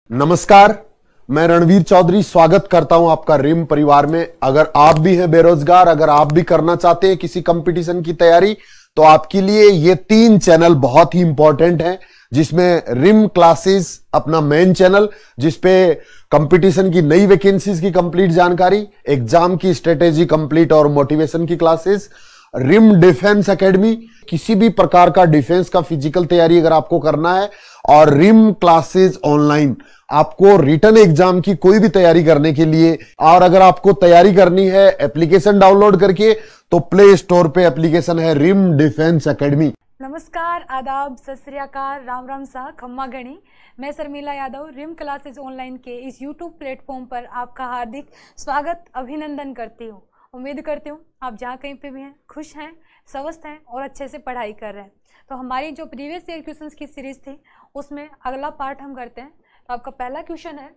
नमस्कार, मैं रणवीर चौधरी स्वागत करता हूं आपका रिम परिवार में। अगर आप भी हैं बेरोजगार, अगर आप भी करना चाहते हैं किसी कंपटीशन की तैयारी, तो आपके लिए ये 3 चैनल बहुत ही इंपॉर्टेंट हैं, जिसमें रिम क्लासेस अपना मेन चैनल, जिसपे कंपटीशन की नई वैकेंसीज की कंप्लीट जानकारी, एग्जाम की स्ट्रेटेजी कंप्लीट और मोटिवेशन की क्लासेस, रिम डिफेंस एकेडमी, किसी भी प्रकार का डिफेंस का फिजिकल तैयारी अगर आपको करना है, और रिम क्लासेस ऑनलाइन आपको रिटन एग्जाम की कोई भी तैयारी करने के लिए। और अगर आपको तैयारी करनी है एप्लीकेशन डाउनलोड करके, तो प्ले स्टोर पे एप्लीकेशन है रिम डिफेंस एकेडमी। नमस्कार, आदाब, सत श्री अकाल, राम राम सा, खम्मा गणी। मैं Sharmila Yadav Rim classes online के इस यूट्यूब प्लेटफॉर्म पर आपका हार्दिक स्वागत अभिनंदन करती हूँ। उम्मीद करती हूँ आप जहाँ कहीं पे भी हैं खुश हैं, स्वस्थ हैं और अच्छे से पढ़ाई कर रहे हैं। तो हमारी जो प्रीवियस ईयर क्वेश्चंस की सीरीज थी, उसमें अगला पार्ट हम करते हैं। तो आपका पहला क्वेश्चन है,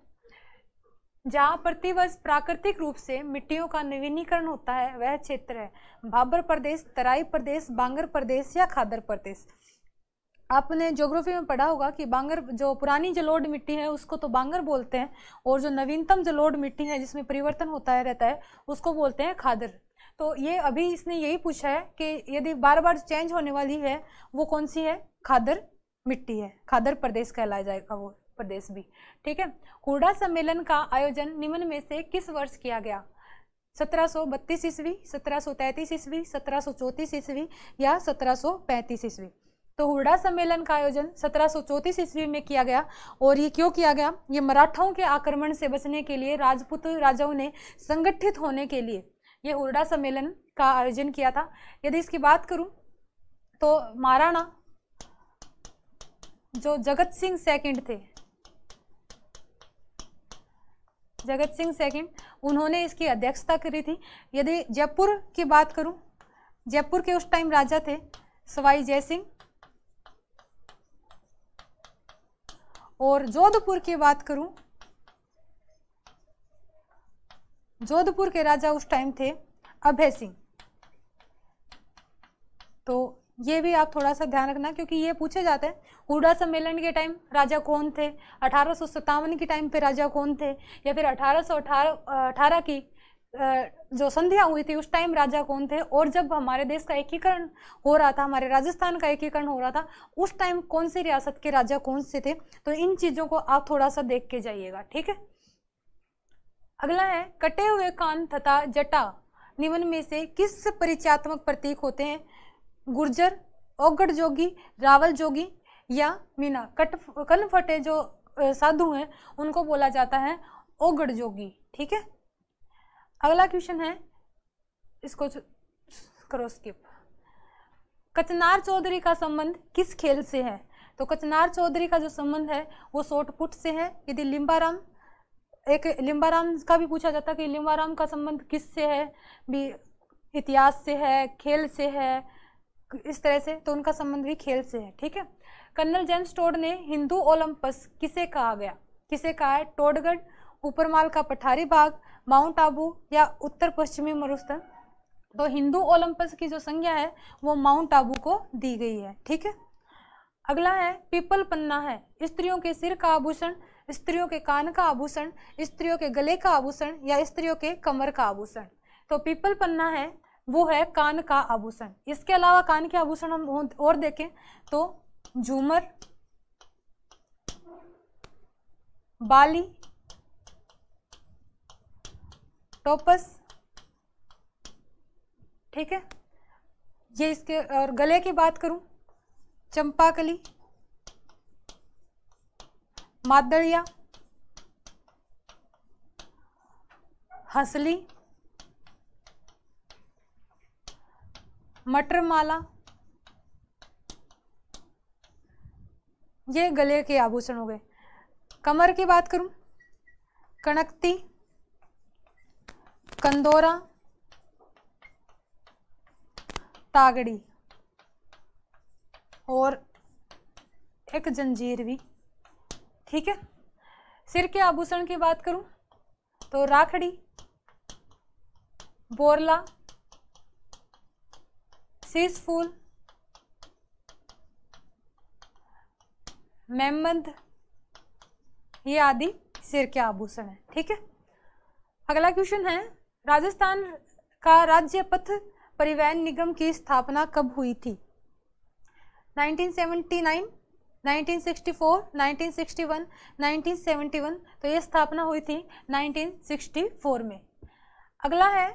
जहाँ प्रतिवर्ष प्राकृतिक रूप से मिट्टियों का नवीनीकरण होता है वह क्षेत्र है भाबर प्रदेश, तराई प्रदेश, बांगर प्रदेश या खादर प्रदेश। आपने ज्योग्राफी में पढ़ा होगा कि बांगर, जो पुरानी जलोढ़ मिट्टी है उसको तो बांगर बोलते हैं, और जो नवीनतम जलोढ़ मिट्टी है जिसमें परिवर्तन होता है रहता है उसको बोलते हैं खादर। तो ये अभी इसने यही पूछा है कि यदि बार बार चेंज होने वाली है वो कौन सी है, खादर मिट्टी है, खादर प्रदेश कहलाया जाएगा वो प्रदेश भी। ठीक है। हुडा सम्मेलन का आयोजन निम्न में से किस वर्ष किया गया? 1732 ईस्वी, 1733 ईस्वी, 1734 ईस्वी या 1735 ईस्वी। तो हुडा सम्मेलन का आयोजन 1734 ईस्वी में किया गया। और ये क्यों किया गया? ये मराठाओं के आक्रमण से बचने के लिए राजपूत राजाओं ने संगठित होने के लिए ये हुडा सम्मेलन का आयोजन किया था। यदि इसकी बात करूं तो महाराणा जो जगत सिंह सेकंड थे, जगत सिंह सेकंड, उन्होंने इसकी अध्यक्षता करी थी। यदि जयपुर की बात करूं, जयपुर के उस टाइम राजा थे सवाई जय सिंह। और जोधपुर की बात करूं, जोधपुर के राजा उस टाइम थे अभय सिंह। तो ये भी आप थोड़ा सा ध्यान रखना, क्योंकि ये पूछे जाते हैं हुडा सम्मेलन के टाइम राजा कौन थे, 1857 के टाइम पे राजा कौन थे, या फिर 1818 की जो संधियां हुई थी उस टाइम राजा कौन थे, और जब हमारे देश का एकीकरण हो रहा था, हमारे राजस्थान का एकीकरण हो रहा था, उस टाइम कौन सी रियासत के राजा कौन से थे। तो इन चीजों को आप थोड़ा सा देख के जाइएगा। ठीक है। अगला है, कटे हुए कान तथा जटा निम्न में से किस परिचयात्मक प्रतीक होते हैं? गुर्जर, ओगड़ जोगी, रावल जोगी या मीना। कनफटे जो साधु हैं उनको बोला जाता है ओगड़ जोगी। ठीक है। अगला क्वेश्चन है, इसको करो स्किप। कचनार चौधरी का संबंध किस खेल से है? तो कचनार चौधरी का जो संबंध है वो शॉट पुट से है। यदि लिम्बाराम, एक लिम्बाराम का भी पूछा जाता है कि लिम्बाराम का संबंध किससे है, भी इतिहास से है, खेल से है, इस तरह से, तो उनका संबंध भी खेल से है। ठीक है। कर्नल जेम्स टोड ने हिंदू ओलंपस किसे कहा गया, किसे कहा है? टोडगढ़, ऊपरमाल का पठारी भाग, माउंट आबू या उत्तर पश्चिमी मरुस्थल। तो हिंदू ओलंपस की जो संज्ञा है वो माउंट आबू को दी गई है। ठीक है। अगला है, पीपल पन्ना है स्त्रियों के सिर का आभूषण, स्त्रियों के कान का आभूषण, स्त्रियों के गले का आभूषण या स्त्रियों के कमर का आभूषण। तो पीपल पन्ना है वो है कान का आभूषण। इसके अलावा कान के आभूषण हम और देखें तो झूमर, बाली, टोपस। ठीक है। ये इसके, और गले की बात करूं, चंपाकली, मादड़िया, हंसली, मटर माला, ये गले के आभूषण हो गए। कमर की बात करूं, कणकती, कंदोरा, तागड़ी और एक जंजीर भी। ठीक है। सिर के आभूषण की बात करूं तो राखड़ी, बोरला, शीश फूल, मेमंद, ये आदि सिर के आभूषण है। ठीक है, अगला क्वेश्चन है, राजस्थान का राज्य पथ परिवहन निगम की स्थापना कब हुई थी? 1979, 1964, 1961, 1971। तो ये स्थापना हुई थी 1964 में। अगला है,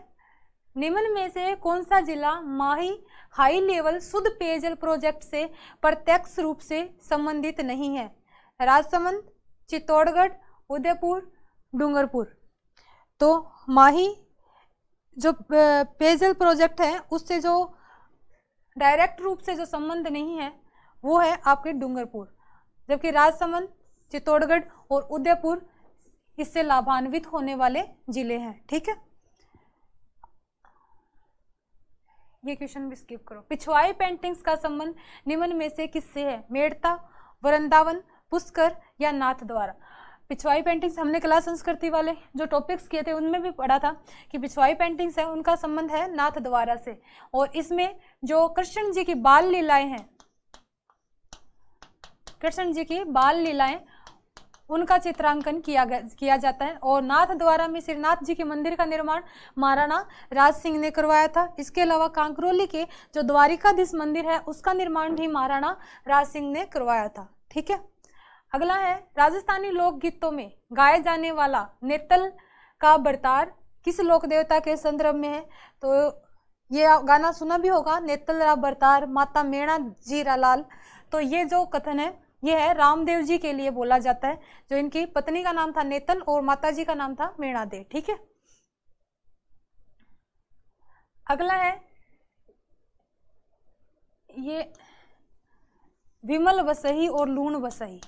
निम्न में से कौन सा जिला माही हाई लेवल शुद्ध पेयजल प्रोजेक्ट से प्रत्यक्ष रूप से संबंधित नहीं है? राजसमंद, चित्तौड़गढ़, उदयपुर, डूंगरपुर। तो माही जो पेयजल प्रोजेक्ट है उससे जो डायरेक्ट रूप से जो संबंध नहीं है वो है आपके डूंगरपुर, जबकि राजसमंद, चित्तौड़गढ़ और उदयपुर इससे लाभान्वित होने वाले जिले हैं। ठीक है, ये क्वेश्चन भी स्किप करो। पिछवाई पेंटिंग्स का संबंध निम्न में से किससे है? मेड़ता, वृंदावन, पुष्कर या नाथ द्वारा। पिछवाई पेंटिंग्स हमने कला संस्कृति वाले जो टॉपिक्स किए थे उनमें भी पढ़ा था कि पिछवाई पेंटिंग्स है उनका संबंध है नाथ द्वारा से। और इसमें जो कृष्ण जी की बाल लीलाएं हैं, कृष्ण जी की बाल लीलाएं उनका चित्रांकन किया जाता है। और नाथ द्वारा में श्रीनाथ जी के मंदिर का निर्माण महाराणा राज सिंह ने करवाया था। इसके अलावा कांकरोली के जो द्वारिकाधीश मंदिर है उसका निर्माण भी महाराणा राज सिंह ने करवाया था। ठीक है, अगला है, राजस्थानी लोकगीतों में गाए जाने वाला नेतल का बरतार किस लोक देवता के संदर्भ में है? तो ये गाना सुना भी होगा, नेतल रा बरतार माता मेणा जी लाल। तो ये जो कथन है ये है रामदेव जी के लिए बोला जाता है, जो इनकी पत्नी का नाम था नेतल और माता जी का नाम था मेणा दे। ठीक है, अगला है, ये विमल वसही और लूण वसही,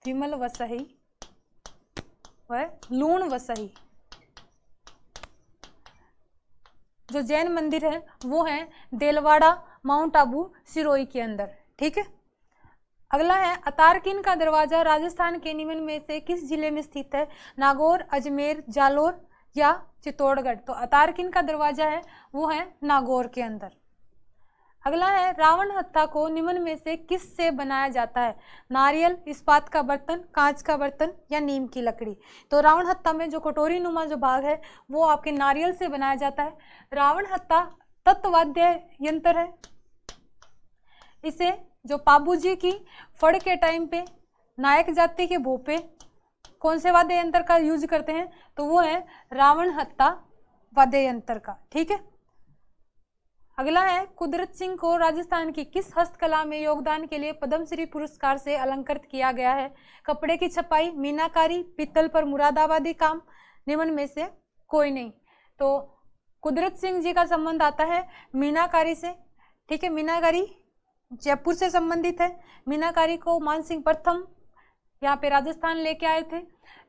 विमल वसही व लूण वसही जो जैन मंदिर है वो है देलवाड़ा, माउंट आबू, सिरोही के अंदर। ठीक है, अगला है, अतारकिन का दरवाजा राजस्थान के निम्न में से किस जिले में स्थित है? नागौर, अजमेर, जालोर या चित्तौड़गढ़। तो अतारकिन का दरवाजा है वो है नागौर के अंदर। अगला है, रावण हत्था को निम्न में से किस से बनाया जाता है? नारियल, इस्पात का बर्तन, कांच का बर्तन या नीम की लकड़ी। तो रावण हत्था में जो कटोरी नुमा जो भाग है वो आपके नारियल से बनाया जाता है। रावण हत्था तत्वाद्य यंत्र है। इसे जो पाबूजी की फड़ के टाइम पे नायक जाति के भोपे कौन से वाद्य यंत्र का यूज करते हैं? तो वो है रावण हत्था वाद्य यंत्र का। ठीक है, अगला है, कुदरत सिंह को राजस्थान की किस हस्तकला में योगदान के लिए पद्मश्री पुरस्कार से अलंकृत किया गया है? कपड़े की छपाई, मीनाकारी, पीतल पर मुरादाबादी काम, निम्न में से कोई नहीं। तो कुदरत सिंह जी का संबंध आता है मीनाकारी से। ठीक है, मीनाकारी जयपुर से संबंधित है। मीनाकारी को मानसिंह प्रथम यहाँ पे राजस्थान लेके आए थे।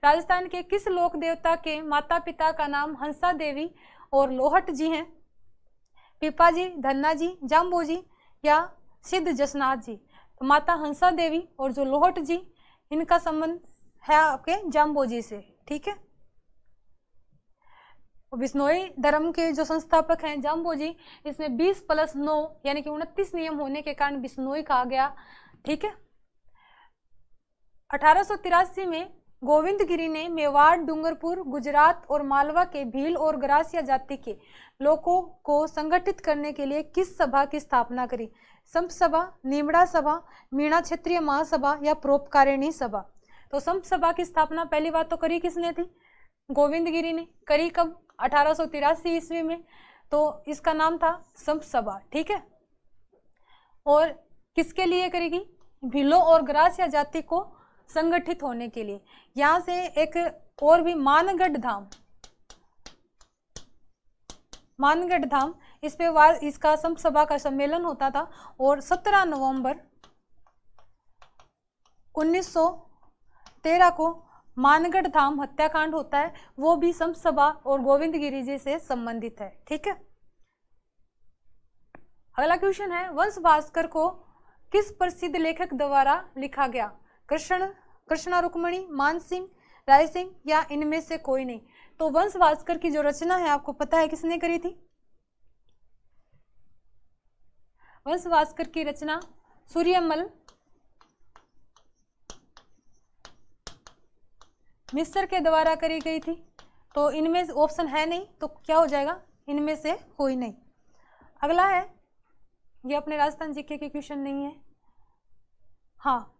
राजस्थान के किस लोक देवता के माता पिता का नाम हंसा देवी और लोहट जी हैं? पिपा जी, धन्ना जी, जाम्बू जी या सिद्ध जसनाथ जी। तो माता हंसा देवी और जो लोहट जी इनका संबंध है आपके जाम्बू जी से। ठीक है, बिश्नोई धर्म के जो संस्थापक हैं जाम्बू जी, इसमें 20+9 यानी कि 29 नियम होने के कारण बिश्नोई कहा गया। ठीक है, 1883 में गोविंदगिरी ने मेवाड़, डूंगरपुर, गुजरात और मालवा के भील और ग्रासिया जाति के लोगों को संगठित करने के लिए किस सभा की स्थापना करी? संप सभा, नीमड़ा सभा, मीणा क्षेत्रीय महासभा या परोपकारिणी सभा। तो संप सभा की स्थापना पहली बात तो करी किसने थी? गोविंदगिरी ने करी। कब? 1883 ईस्वी में। तो इसका नाम था संप सभा। ठीक है, और किसके लिए करेगी? भीलों और ग्रासिया जाति को संगठित होने के लिए। यहाँ से एक और भी मानगढ़ धाम, मानगढ़ धाम इस पे इसका संप सभा का सम्मेलन होता था और 17 नवंबर 1913 को मानगढ़ धाम हत्याकांड होता है। वो भी संप सभा और गोविंदगिरी जी से संबंधित है। ठीक है, अगला क्वेश्चन है, वंश भास्कर को किस प्रसिद्ध लेखक द्वारा लिखा गया? कृष्णा रुक्मणी, मानसिंह, राय सिंह या इनमें से कोई नहीं। तो वंश भास्कर की जो रचना है आपको पता है किसने करी थी? वंश भास्कर की रचना सूर्यमल मिस्र के द्वारा करी गई थी। तो इनमें ऑप्शन है नहीं, तो क्या हो जाएगा, इनमें से कोई नहीं। अगला है, ये अपने राजस्थान जीके के क्वेश्चन नहीं है। हाँ,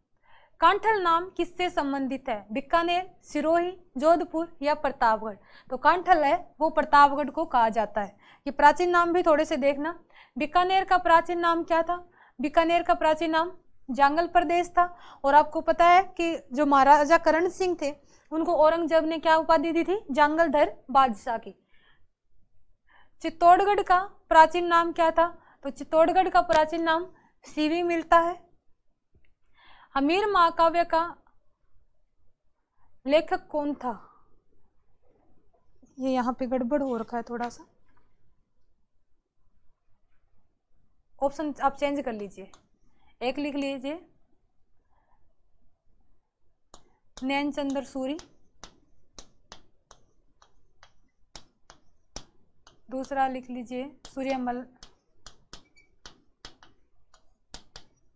कांठल नाम किससे संबंधित है, बीकानेर, सिरोही, जोधपुर या प्रतापगढ़। तो कांठल है वो प्रतापगढ़ को कहा जाता है। ये प्राचीन नाम भी थोड़े से देखना। बीकानेर का प्राचीन नाम क्या था, बीकानेर का प्राचीन नाम जांगल प्रदेश था। और आपको पता है कि जो महाराजा करण सिंह थे उनको औरंगजेब ने क्या उपाधि दी थी, जांगलधर बादशाह की। चित्तौड़गढ़ का प्राचीन नाम क्या था, तो चित्तौड़गढ़ का प्राचीन नाम सीवी मिलता है। हमीर महाकाव्य का लेखक कौन था, ये यहाँ पे गड़बड़ हो रखा है थोड़ा सा, ऑप्शन आप चेंज कर लीजिए। एक लिख लीजिए नैनचंद्र सूरी, दूसरा लिख लीजिए सूर्यमल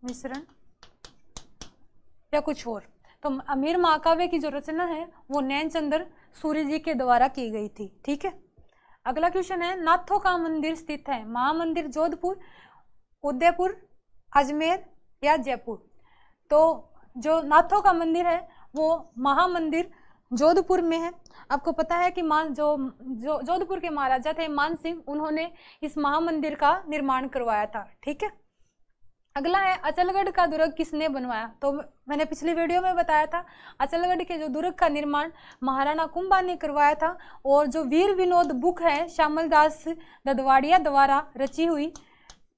मिश्रण, या कुछ और। तो अमीर महाकाव्य की जो रचना है वो नैनचंद्र सूरी जी के द्वारा की गई थी। ठीक है, अगला क्वेश्चन है, नाथों का मंदिर स्थित है, महामंदिर जोधपुर, उदयपुर, अजमेर या जयपुर। तो जो नाथों का मंदिर है वो महामंदिर जोधपुर में है। आपको पता है कि जोधपुर के महाराजा थे मान सिंह, उन्होंने इस महामंदिर का निर्माण करवाया था। ठीक है, अगला है, अचलगढ़ का दुर्ग किसने बनवाया। तो मैंने पिछली वीडियो में बताया था, अचलगढ़ के जो दुर्ग का निर्माण महाराणा कुंभा ने करवाया था। और जो वीर विनोद बुक है श्यामल दास ददवाड़िया द्वारा रची हुई,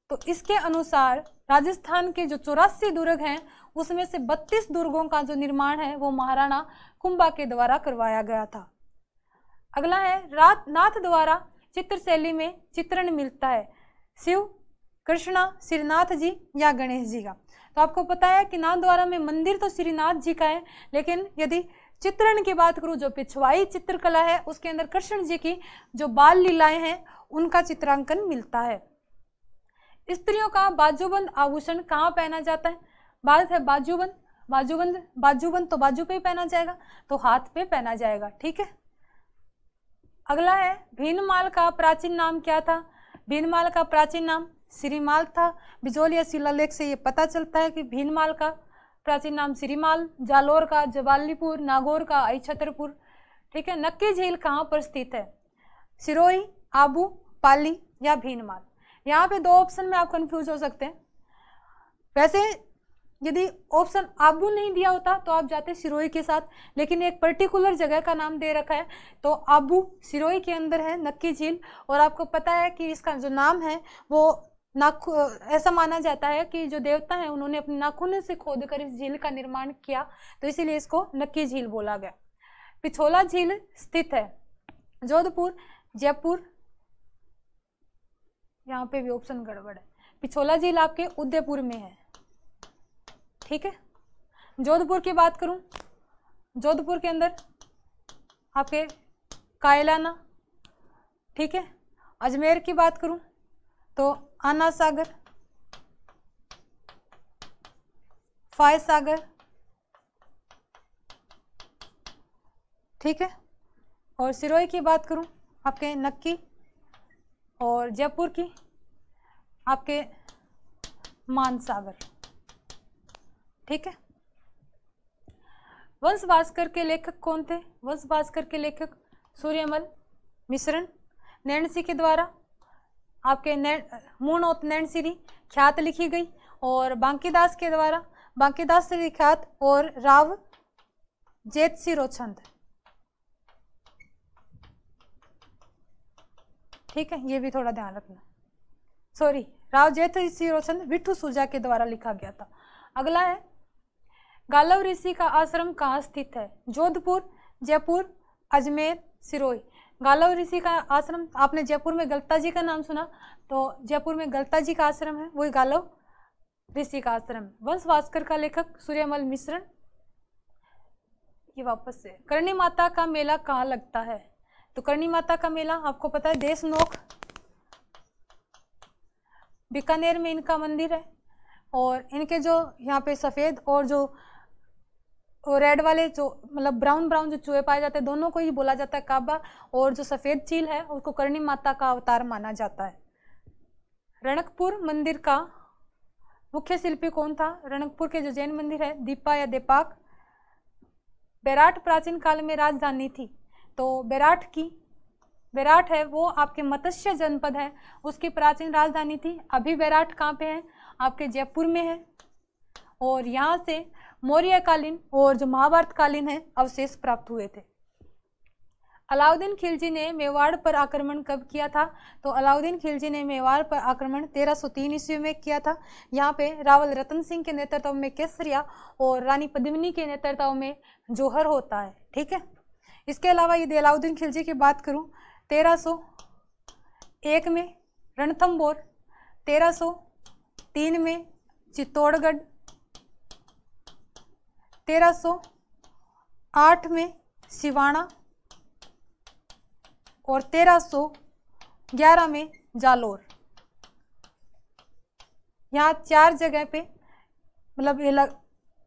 तो इसके अनुसार राजस्थान के जो 84 दुर्ग हैं उसमें से 32 दुर्गों का जो निर्माण है वो महाराणा कुंभा के द्वारा करवाया गया था। अगला है, नाथ द्वारा चित्र शैली में चित्रण मिलता है, शिव, कृष्णा, श्रीनाथ जी या गणेश जी का। तो आपको पता है कि नाथ द्वारा में मंदिर तो श्रीनाथ जी का है, लेकिन यदि चित्रण की बात करूं, जो पिछवाई चित्रकला है उसके अंदर कृष्ण जी की जो बाल लीलाएं हैं उनका चित्रांकन मिलता है। स्त्रियों का बाजूबंद आभूषण कहाँ पहना जाता है, बात है बाजूबंद, बाजूबंद तो बाजू पे ही पहना जाएगा, तो हाथ पे पहना जाएगा। ठीक है, अगला है, भीनमाल का प्राचीन नाम क्या था। भीनमाल का प्राचीन नाम श्रीमाल था। बिजोलिया शिलालेख से ये पता चलता है कि भीनमाल का प्राचीन नाम श्रीमाल, जालोर का जवालीपुर, नागौर का अहिछत्रपुर। ठीक है, नक्की झील कहाँ पर स्थित है, सिरोही, आबू, पाली या भीनमाल। यहाँ पे दो ऑप्शन में आप कंफ्यूज हो सकते हैं। वैसे यदि ऑप्शन आबू नहीं दिया होता तो आप जाते सिरोही के साथ, लेकिन एक पर्टिकुलर जगह का नाम दे रखा है तो आबू सिरोही के अंदर है नक्की झील। और आपको पता है कि इसका जो नाम है वो ऐसा माना जाता है कि जो देवता है उन्होंने अपने नाखून से खोदकर इस झील का निर्माण किया, तो इसीलिए इसको नक्की झील बोला गया। पिछोला झील स्थित है जोधपुर, जयपुर, यहाँ पे भी ऑप्शन गड़बड़ है, पिछोला झील आपके उदयपुर में है। ठीक है, जोधपुर की बात करूं, जोधपुर के अंदर आपके कायलाना। ठीक है, अजमेर की बात करूं तो आना सागर, फाय सागर। ठीक है, और सिरोही की बात करूं आपके नक्की, और जयपुर की आपके मानसागर। ठीक है, वंश भास्कर के लेखक कौन थे। वंश भास्कर के लेखक सूर्यमल मिश्रण। नैणसी के द्वारा आपके मूर्णोत नैणसिरी ख्यात लिखी गई, और बांकीदास के द्वारा बांकीदास से विख्यात और राव जेतसिरो छंद। ठीक है, ये भी थोड़ा ध्यान रखना, सॉरी, राव जेतसिरो छंद विठू सुजा के द्वारा लिखा गया था। अगला है, गालव ऋषि का आश्रम कहाँ स्थित है, जोधपुर, जयपुर, अजमेर, सिरोही। गालव ऋषि का आश्रम, आपने जयपुर में गलता जी का नाम सुना, तो जयपुर में गलता जी का आश्रम है, वही गालव ऋषि का आश्रम है। वंश भास्कर का लेखक सूर्यमल मिश्रण। ये वापस से, करणी माता का मेला कहाँ लगता है, तो करणी माता का मेला आपको पता है देशनोक बीकानेर में इनका मंदिर है। और इनके जो यहाँ पे सफ़ेद और जो रेड वाले जो मतलब ब्राउन ब्राउन जो चूहे पाए जाते हैं दोनों को ही बोला जाता है काबा, और जो सफ़ेद चील है उसको करणी माता का अवतार माना जाता है। रणकपुर मंदिर का मुख्य शिल्पी कौन था? रणकपुर के जो जैन मंदिर है दीपा या दीपाक। बेराट प्राचीन काल में राजधानी थी, तो बेराट है वो आपके मत्स्य जनपद है, उसकी प्राचीन राजधानी थी। अभी बेराट कहाँ पे है? आपके जयपुर में है। और यहाँ से मौर्यकालीन और जो महाभारत कालीन है अवशेष प्राप्त हुए थे। अलाउद्दीन खिलजी ने मेवाड़ पर आक्रमण कब किया था? तो अलाउद्दीन खिलजी ने मेवाड़ पर आक्रमण 1303 ईस्वी में किया था। यहाँ पे रावल रतन सिंह के नेतृत्व में केसरिया और रानी पद्मिनी के नेतृत्व में जौहर होता है। ठीक है। इसके अलावा यदि अलाउद्दीन खिलजी की बात करूँ 1301 में रणथंबोर, 1303 में चित्तौड़गढ़, 1308 में सिवाना और 1311 में जालोर। यहाँ 4 जगह पे मतलब ये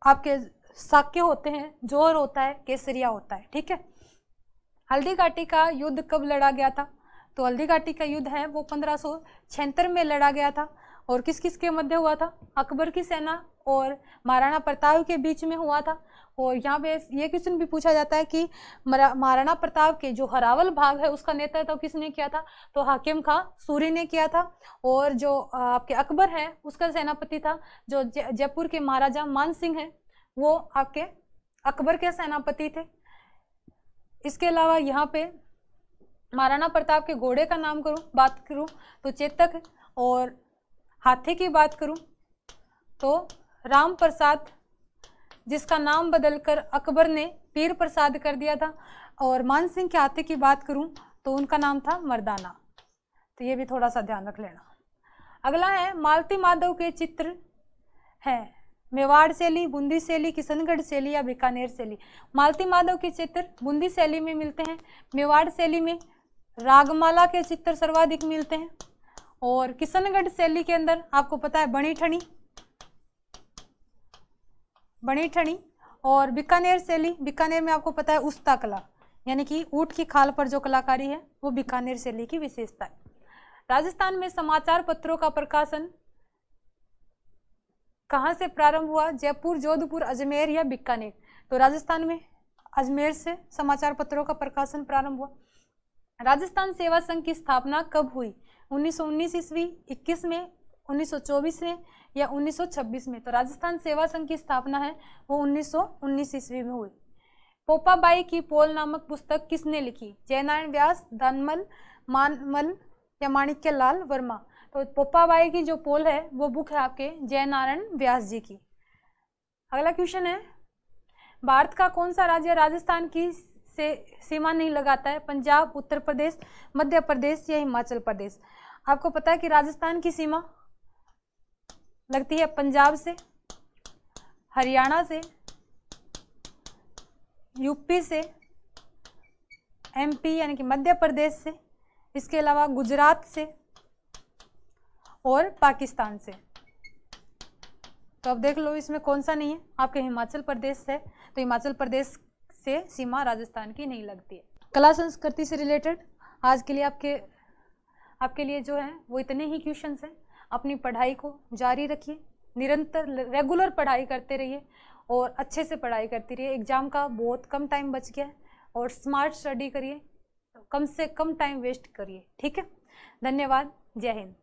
आपके साक्य होते हैं, जौहर होता है, केसरिया होता है। ठीक है। हल्दी घाटी का युद्ध कब लड़ा गया था? तो हल्दी घाटी का युद्ध है वो 1576 में लड़ा गया था। और किस किस के मध्य हुआ था? अकबर की सेना और महाराणा प्रताप के बीच में हुआ था। और यहाँ पे ये क्वेश्चन भी पूछा जाता है कि महाराणा प्रताप के जो हरावल भाग है उसका नेतृत्व किसने किया था? तो हाकिम खां सूरी ने किया था। और जो आपके अकबर है उसका सेनापति था जो जयपुर के महाराजा मान सिंह है, वो आपके अकबर के सेनापति थे। इसके अलावा यहाँ पे महाराणा प्रताप के घोड़े का नाम बात करूँ तो चेतक है। और हाथी की बात करूँ तो राम प्रसाद, जिसका नाम बदलकर अकबर ने पीर प्रसाद कर दिया था। और मान सिंह के हाथी की बात करूं तो उनका नाम था मर्दाना। तो ये भी थोड़ा सा ध्यान रख लेना। अगला है मालती माधव के चित्र हैं मेवाड़ शैली, बूंदी शैली, किशनगढ़ शैली या बीकानेर शैली। मालती माधव के चित्र बूंदी शैली में मिलते हैं। मेवाड़ शैली में रागमाला के चित्र सर्वाधिक मिलते हैं। और किशनगढ़ शैली के अंदर आपको पता है बणी ठणी। और बीकानेर शैली, बीकानेर में आपको पता है उस्ता कला, यानी कि ऊंट की खाल पर जो कलाकारी है वो बीकानेर शैली की विशेषता है। राजस्थान में समाचार पत्रों का प्रकाशन कहाँ से प्रारंभ हुआ? जयपुर, जोधपुर, अजमेर या बीकानेर? तो राजस्थान में अजमेर से समाचार पत्रों का प्रकाशन प्रारंभ हुआ। राजस्थान सेवा संघ की स्थापना कब हुई? 1919 ईस्वी, 21 में, 1924 में या 1926 में? तो राजस्थान सेवा संघ की स्थापना है वो 1919 ईस्वी में हुई। पोपाबाई की पोल नामक पुस्तक किसने लिखी? जयनारायण व्यास, धनमल, मानमल या माणिक्य लाल वर्मा? तो पोपाबाई की जो पोल है वो बुक है आपके जयनारायण व्यास जी की। अगला क्वेश्चन है भारत का कौन सा राज्य राजस्थान की से सीमा नहीं लगाता है? पंजाब, उत्तर प्रदेश, मध्य प्रदेश या हिमाचल प्रदेश? आपको पता है कि राजस्थान की सीमा लगती है पंजाब से, हरियाणा से, यूपी से, एमपी यानी कि मध्य प्रदेश से, इसके अलावा गुजरात से और पाकिस्तान से। तो अब देख लो इसमें कौन सा नहीं है, आपके हिमाचल प्रदेश से। तो हिमाचल प्रदेश से सीमा राजस्थान की नहीं लगती है। कला संस्कृति से रिलेटेड आज के लिए आपके लिए जो है वो इतने ही क्वेश्चंस हैं। अपनी पढ़ाई को जारी रखिए, निरंतर रेगुलर पढ़ाई करते रहिए और अच्छे से पढ़ाई करती रहिए। एग्जाम का बहुत कम टाइम बच गया है और स्मार्ट स्टडी करिए, कम से कम टाइम वेस्ट करिए। ठीक है, धन्यवाद, जय हिंद।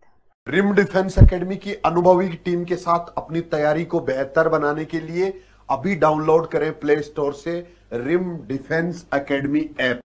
रिम डिफेंस एकेडमी की अनुभवी टीम के साथ अपनी तैयारी को बेहतर बनाने के लिए अभी डाउनलोड करें प्ले स्टोर से रिम डिफेंस एकेडमी ऐप।